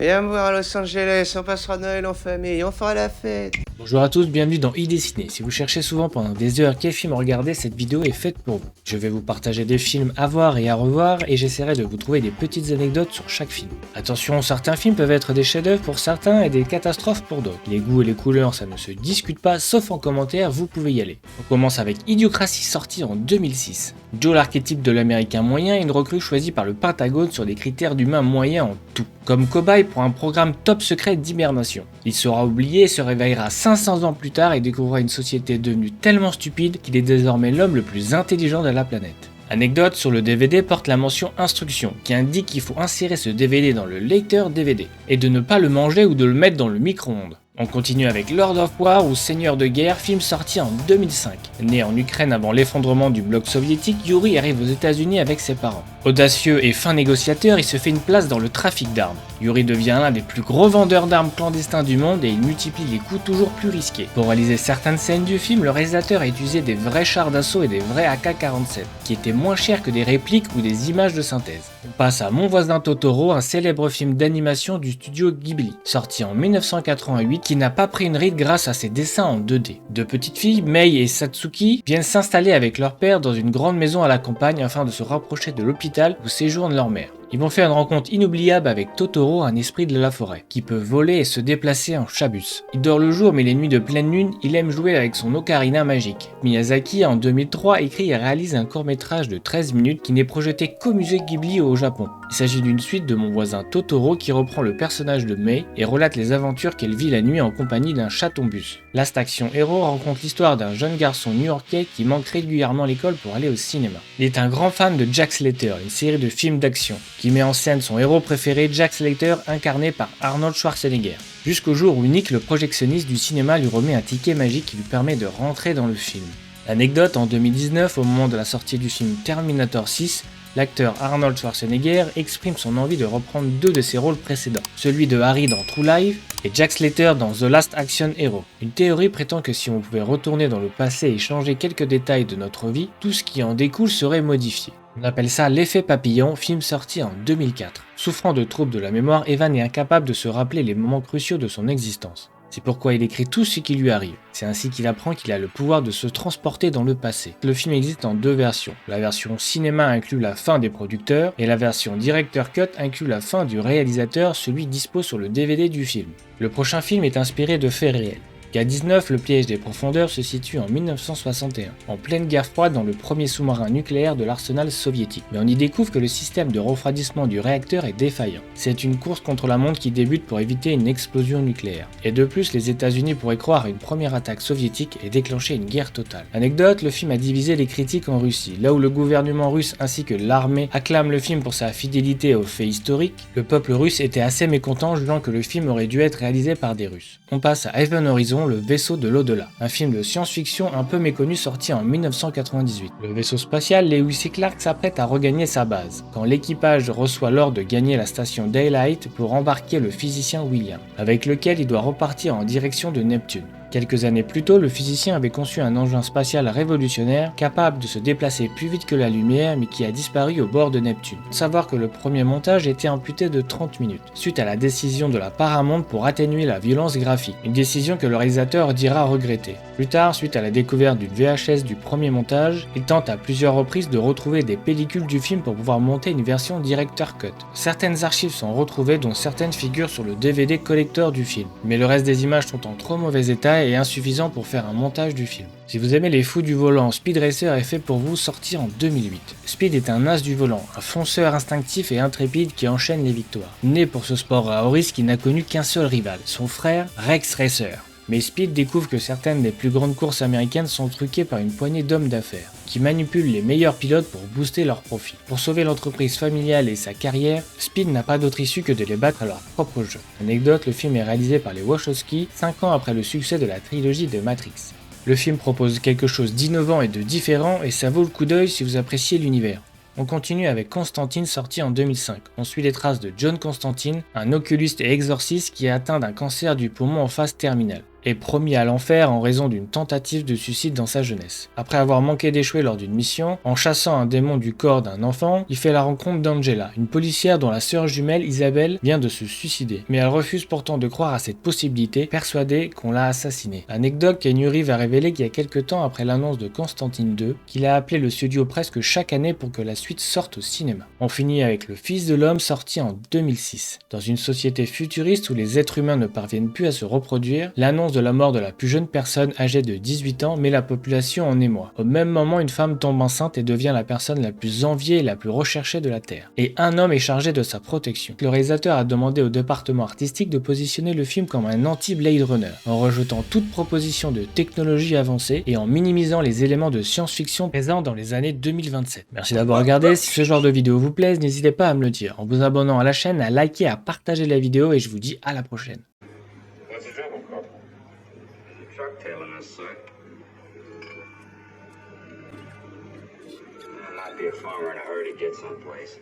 Viens me voir à Los Angeles, on passera Noël en famille, on fera la fête. Bonjour à tous, bienvenue dans Idées Ciné. Si vous cherchez souvent pendant des heures quel film regarder, cette vidéo est faite pour vous. Je vais vous partager des films à voir et à revoir et j'essaierai de vous trouver des petites anecdotes sur chaque film. Attention, certains films peuvent être des chefs-d'œuvre pour certains et des catastrophes pour d'autres. Les goûts et les couleurs, ça ne se discute pas, sauf en commentaire, vous pouvez y aller. On commence avec Idiocratie, sorti en 2006. Joe, l'archétype de l'américain moyen, est une recrue choisie par le Pentagone sur des critères d'humain moyen en tout, comme cobaye pour un programme top secret d'hibernation. Il sera oublié et se réveillera 500 ans plus tard et découvrira une société devenue tellement stupide qu'il est désormais l'homme le plus intelligent de la planète. Anecdote, sur le DVD porte la mention instruction qui indique qu'il faut insérer ce DVD dans le lecteur DVD et de ne pas le manger ou de le mettre dans le micro-ondes. On continue avec Lord of War ou Seigneur de guerre, film sorti en 2005. Né en Ukraine avant l'effondrement du bloc soviétique, Yuri arrive aux États-Unis avec ses parents. Audacieux et fin négociateur, il se fait une place dans le trafic d'armes. Yuri devient l'un des plus gros vendeurs d'armes clandestins du monde et il multiplie les coups toujours plus risqués. Pour réaliser certaines scènes du film, le réalisateur a utilisé des vrais chars d'assaut et des vrais AK-47, qui étaient moins chers que des répliques ou des images de synthèse. On passe à Mon voisin Totoro, un célèbre film d'animation du studio Ghibli, sorti en 1988, qui n'a pas pris une ride grâce à ses dessins en 2D. Deux petites filles, Mei et Satsuki, viennent s'installer avec leur père dans une grande maison à la campagne afin de se rapprocher de l'hôpital où séjourne leur mère. Ils vont faire une rencontre inoubliable avec Totoro, un esprit de la forêt, qui peut voler et se déplacer en chabus. Il dort le jour mais les nuits de pleine lune, il aime jouer avec son ocarina magique. Miyazaki, en 2003, écrit et réalise un court-métrage de 13 minutes qui n'est projeté qu'au musée Ghibli au Japon. Il s'agit d'une suite de Mon voisin Totoro qui reprend le personnage de Mei et relate les aventures qu'elle vit la nuit en compagnie d'un chaton-bus. Last Action Hero raconte l'histoire d'un jeune garçon new-yorkais qui manque régulièrement l'école pour aller au cinéma. Il est un grand fan de Jack Slater, une série de films d'action, qui met en scène son héros préféré, Jack Slater, incarné par Arnold Schwarzenegger. Jusqu'au jour où Nick, le projectionniste du cinéma, lui remet un ticket magique qui lui permet de rentrer dans le film. Anecdote, en 2019, au moment de la sortie du film Terminator 6, l'acteur Arnold Schwarzenegger exprime son envie de reprendre deux de ses rôles précédents, celui de Harry dans True Life et Jack Slater dans The Last Action Hero. Une théorie prétend que si on pouvait retourner dans le passé et changer quelques détails de notre vie, tout ce qui en découle serait modifié. On appelle ça l'effet papillon, film sorti en 2004. Souffrant de troubles de la mémoire, Evan est incapable de se rappeler les moments cruciaux de son existence. C'est pourquoi il écrit tout ce qui lui arrive. C'est ainsi qu'il apprend qu'il a le pouvoir de se transporter dans le passé. Le film existe en deux versions. La version cinéma inclut la fin des producteurs et la version director cut inclut la fin du réalisateur, celui dispo sur le DVD du film. Le prochain film est inspiré de faits réels. K-19, le piège des profondeurs, se situe en 1961, en pleine guerre froide dans le premier sous-marin nucléaire de l'arsenal soviétique. Mais on y découvre que le système de refroidissement du réacteur est défaillant. C'est une course contre la montre qui débute pour éviter une explosion nucléaire. Et de plus, les États-Unis pourraient croire à une première attaque soviétique et déclencher une guerre totale. Anecdote, le film a divisé les critiques en Russie. Là où le gouvernement russe ainsi que l'armée acclament le film pour sa fidélité aux faits historiques, le peuple russe était assez mécontent, jugeant que le film aurait dû être réalisé par des Russes. On passe à Event Horizon, le vaisseau de l'au-delà, un film de science-fiction un peu méconnu sorti en 1998. Le vaisseau spatial Lewis et Clark s'apprête à regagner sa base, quand l'équipage reçoit l'ordre de gagner la station Daylight pour embarquer le physicien William, avec lequel il doit repartir en direction de Neptune. Quelques années plus tôt, le physicien avait conçu un engin spatial révolutionnaire capable de se déplacer plus vite que la lumière mais qui a disparu au bord de Neptune. Savoir que le premier montage était amputé de 30 minutes, suite à la décision de la Paramount pour atténuer la violence graphique, une décision que le réalisateur dira regretter. Plus tard, suite à la découverte d'une VHS du premier montage, il tente à plusieurs reprises de retrouver des pellicules du film pour pouvoir monter une version director cut. Certaines archives sont retrouvées dont certaines figurent sur le DVD collector du film, mais le reste des images sont en trop mauvais état et insuffisant pour faire un montage du film. Si vous aimez les fous du volant, Speed Racer est fait pour vous, sorti en 2008. Speed est un as du volant, un fonceur instinctif et intrépide qui enchaîne les victoires. Né pour ce sport à haut risque, il n'a connu qu'un seul rival, son frère Rex Racer. Mais Speed découvre que certaines des plus grandes courses américaines sont truquées par une poignée d'hommes d'affaires, qui manipulent les meilleurs pilotes pour booster leurs profits. Pour sauver l'entreprise familiale et sa carrière, Speed n'a pas d'autre issue que de les battre à leur propre jeu. Anecdote, le film est réalisé par les Wachowski 5 ans après le succès de la trilogie de Matrix. Le film propose quelque chose d'innovant et de différent et ça vaut le coup d'œil si vous appréciez l'univers. On continue avec Constantine, sorti en 2005. On suit les traces de John Constantine, un oculiste et exorciste qui est atteint d'un cancer du poumon en phase terminale. est promis à l'enfer en raison d'une tentative de suicide dans sa jeunesse. Après avoir manqué d'échouer lors d'une mission, en chassant un démon du corps d'un enfant, il fait la rencontre d'Angela, une policière dont la sœur jumelle Isabelle vient de se suicider. Mais elle refuse pourtant de croire à cette possibilité, persuadée qu'on l'a assassinée. L'anecdote qu'Enuri va révéler qu'il y a quelques temps après l'annonce de Constantine 2, qu'il a appelé le studio presque chaque année pour que la suite sorte au cinéma. On finit avec Le Fils de l'homme sorti en 2006. Dans une société futuriste où les êtres humains ne parviennent plus à se reproduire, l'annonce de la mort de la plus jeune personne âgée de 18 ans met la population en émoi. Au même moment, une femme tombe enceinte et devient la personne la plus enviée et la plus recherchée de la Terre. Et un homme est chargé de sa protection. Le réalisateur a demandé au département artistique de positionner le film comme un anti-Blade Runner, en rejetant toute proposition de technologie avancée et en minimisant les éléments de science-fiction présents dans les années 2027. Merci d'avoir regardé, si ce genre de vidéo vous plaise, n'hésitez pas à me le dire en vous abonnant à la chaîne, à liker, à partager la vidéo et je vous dis à la prochaine. What's the trouble, Corporal? Truck tailing us, sir. I might be a farmer in a hurry to get someplace.